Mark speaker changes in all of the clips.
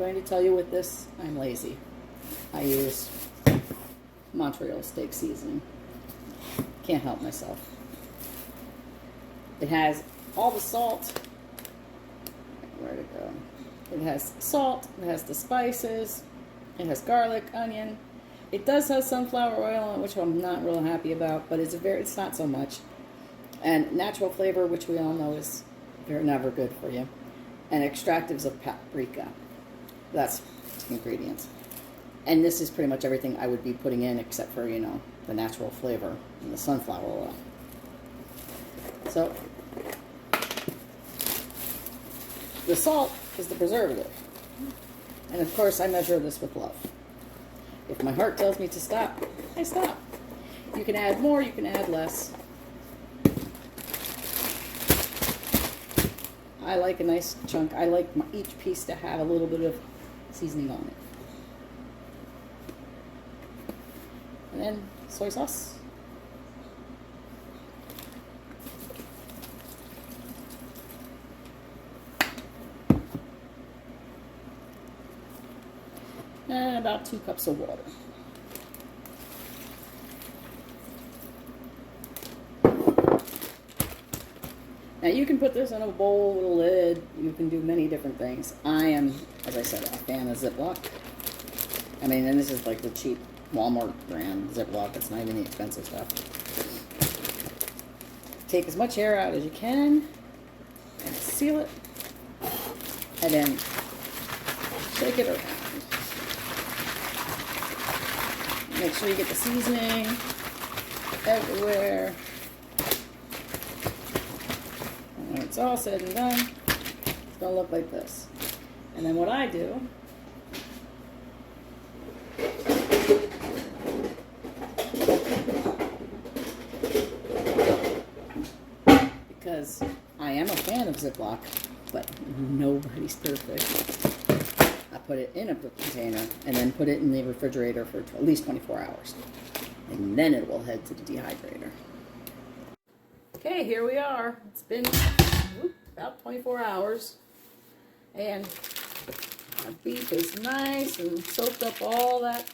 Speaker 1: going to tell you with this, I'm lazy. I use Montreal steak seasoning. Can't help myself. It has all the salt. Where'd it go? It has salt, it has the spices, it has garlic, onion. It does have sunflower oil, which I'm not real happy about, but it's not so much. And natural flavor, which we all know is never good for you. And extractives of paprika. That's the ingredients. And this is pretty much everything I would be putting in except for, the natural flavor and the sunflower oil. So, the salt is the preservative. And of course, I measure this with love. If my heart tells me to stop, I stop. You can add more, you can add less. I like a nice chunk. I like each piece to have a little bit of seasoning on it. And then soy sauce. And about 2 cups of water. Now you can put this in a bowl with a lid. You can do many different things. I am, as I said, a fan of Ziploc. I mean, and this is like the cheap Walmart brand Ziploc. It's not even the expensive stuff. Take as much air out as you can and seal it. And then shake it around. Make sure you get the seasoning everywhere. And when it's all said and done, it's going to look like this. And then what I do, because I am a fan of Ziploc, but nobody's perfect. I put it in a container and then put it in the refrigerator for at least 24 hours. And then it will head to the dehydrator. Okay, here we are. It's been about 24 hours. And our beef is nice and soaked up all that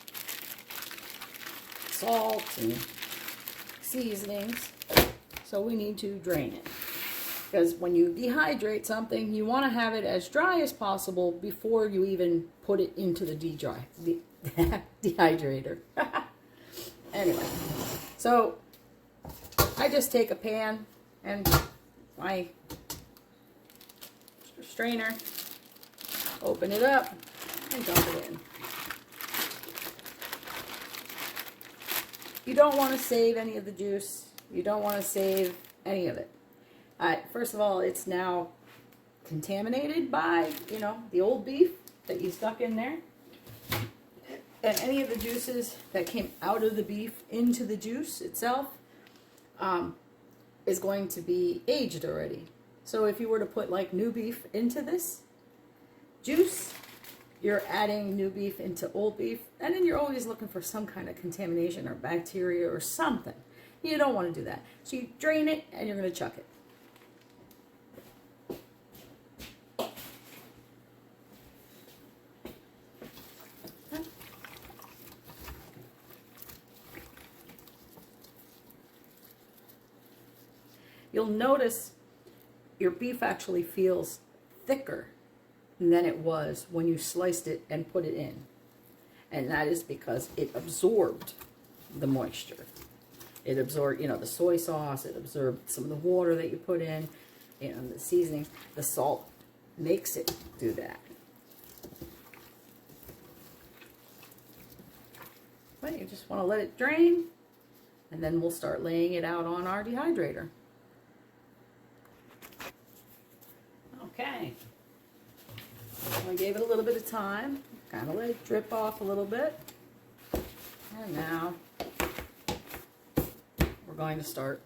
Speaker 1: salt and seasonings. So we need to drain it. Because when you dehydrate something, you want to have it as dry as possible before you even put it into the dehydrator. Anyway, so I just take a pan and my strainer, open it up, and dump it in. You don't want to save any of the juice. You don't want to save any of it. First of all, it's now contaminated by, the old beef that you stuck in there. And any of the juices that came out of the beef into the juice itself is going to be aged already. So if you were to put like new beef into this juice, you're adding new beef into old beef, and then you're always looking for some kind of contamination or bacteria or something. You don't want to do that. So you drain it and you're going to chuck it. You'll notice your beef actually feels thicker than it was when you sliced it and put it in. And that is because it absorbed the moisture. It absorbed, the soy sauce, it absorbed some of the water that you put in, the seasoning. The salt makes it do that. But you just want to let it drain, and then we'll start laying it out on our dehydrator. Okay. I gave it a little bit of time, kind of let it drip off a little bit. And now we're going to start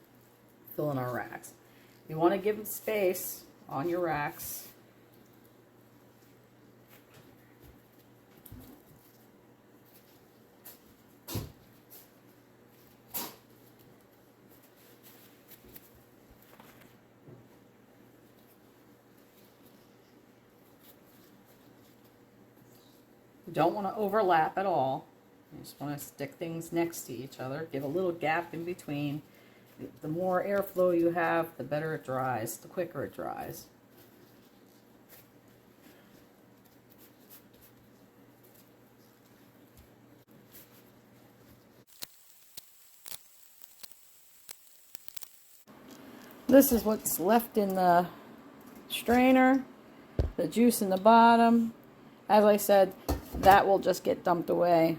Speaker 1: filling our racks. You want to give them space on your racks. You don't want to overlap at all. You just want to stick things next to each other. Give a little gap in between. The more airflow you have, the better it dries, the quicker it dries. This is what's left in the strainer, the juice in the bottom. As I said, that will just get dumped away.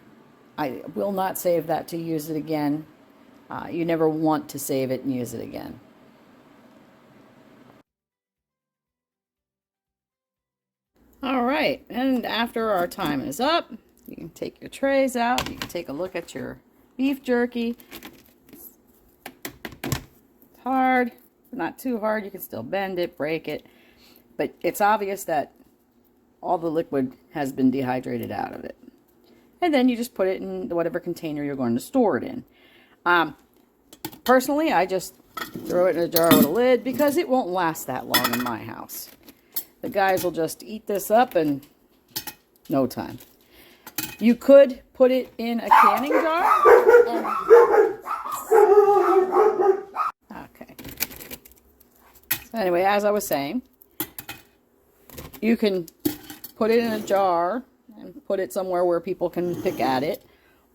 Speaker 1: I will not save that to use it again. You never want to save it and use it again. All right, and after our time is up, you can take your trays out. You can take a look at your beef jerky. It's hard. Not too hard. You can still bend it, break it, but it's obvious that all the liquid has been dehydrated out of it. And then you just put it in whatever container you're going to store it in. Personally, I just throw it in a jar with a lid because it won't last that long in my house. The guys will just eat this up in no time. You could put it in a canning jar. Okay. So anyway, as I was saying, you can put it in a jar and put it somewhere where people can pick at it.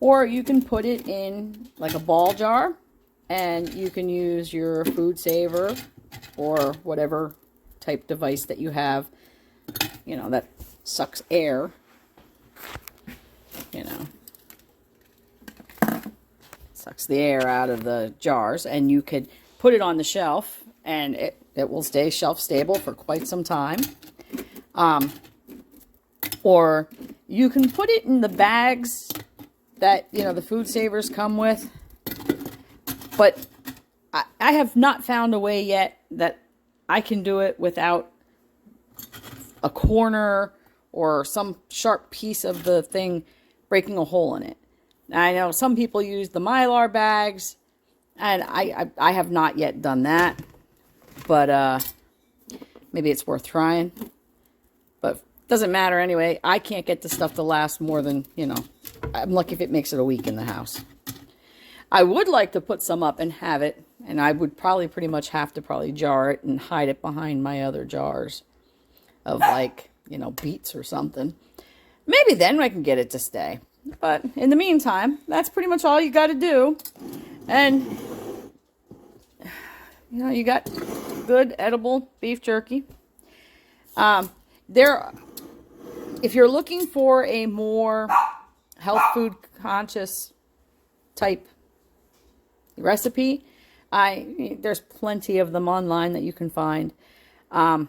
Speaker 1: Or you can put it in like a ball jar, and you can use your food saver or whatever type device that you have, you know, that sucks air, you know, sucks the air out of the jars, and you could put it on the shelf and it will stay shelf stable for quite some time. Or you can put it in the bags that, you know, the food savers come with. But I have not found a way yet that I can do it without a corner or some sharp piece of the thing breaking a hole in it. Now, I know some people use the Mylar bags, and I have not yet done that. But maybe it's worth trying. But doesn't matter anyway. I can't get the stuff to last more than, you know, I'm lucky if it makes it a week in the house. I would like to put some up and have it, and I would probably pretty much have to jar it and hide it behind my other jars of, like, you know, beets or something. Maybe then I can get it to stay. But in the meantime, that's pretty much all you got to do. And, you know, you got good edible beef jerky. If you're looking for a more health food conscious type recipe, there's plenty of them online that you can find. I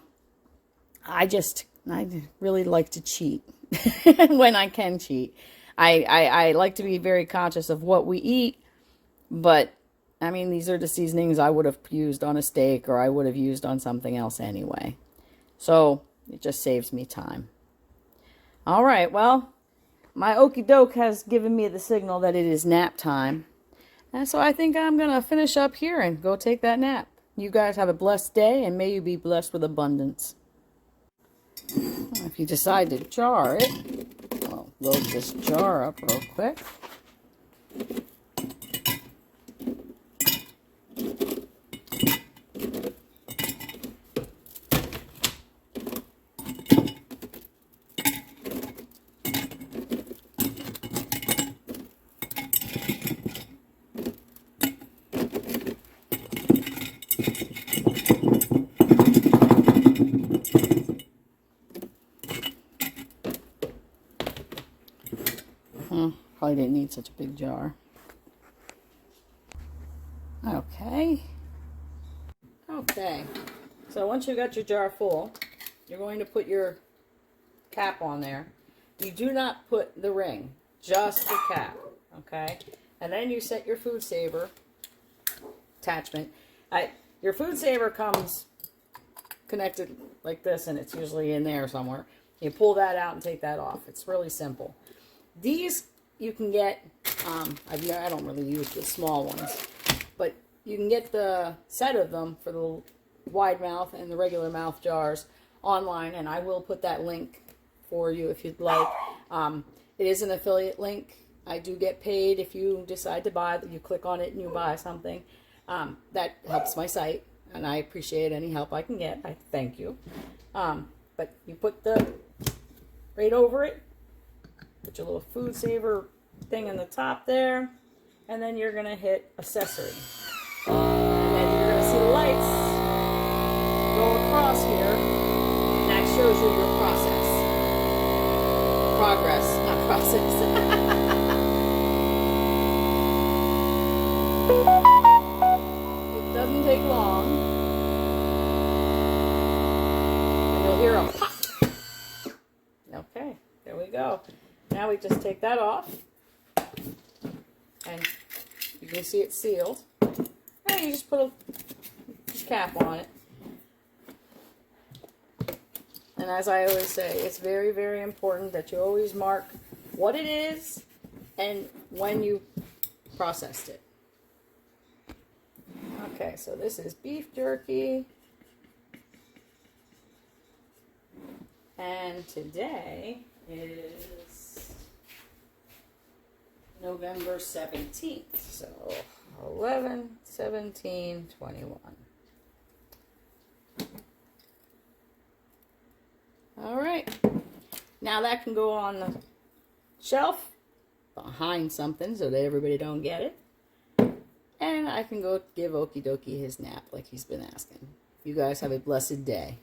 Speaker 1: really like to cheat when I can cheat. I like to be very conscious of what we eat, but I mean, these are the seasonings I would have used on a steak or I would have used on something else anyway. So it just saves me time. All right, well, my okey doke has given me the signal that it is nap time. And so I think I'm going to finish up here and go take that nap. You guys have a blessed day, and may you be blessed with abundance. If you decide to jar it, I'll load this jar up real quick. Probably didn't need such a big jar. Okay. So once you got your jar full, you're going to put your cap on there. You do not put the ring, just the cap. Okay. And then you set your food saver attachment. Your food saver comes connected like this, and it's usually in there somewhere. You pull that out and take that off. It's really simple. These you can get, I don't really use the small ones, but you can get the set of them for the wide mouth and the regular mouth jars online, and I will put that link for you if you'd like. It is an affiliate link. I do get paid if you decide to buy, you click on it and you buy something. That helps my site, and I appreciate any help I can get. I thank you. But you put the right over it, put your little food saver thing in the top there, and then you're gonna hit accessory. And then you're gonna see the lights go across here, and that shows you your process. Progress, not process. It doesn't take long. And you'll hear a pop. Okay, there we go. Now we just take that off. And you can see it's sealed. And you just put a cap on it. And as I always say, it's very, very important that you always mark what it is and when you processed it. Okay, so this is beef jerky. And today is November 17th. So 11/17/21. All right. Now that can go on the shelf behind something so that everybody don't get it. And I can go give Okie Dokie his nap like he's been asking. You guys have a blessed day.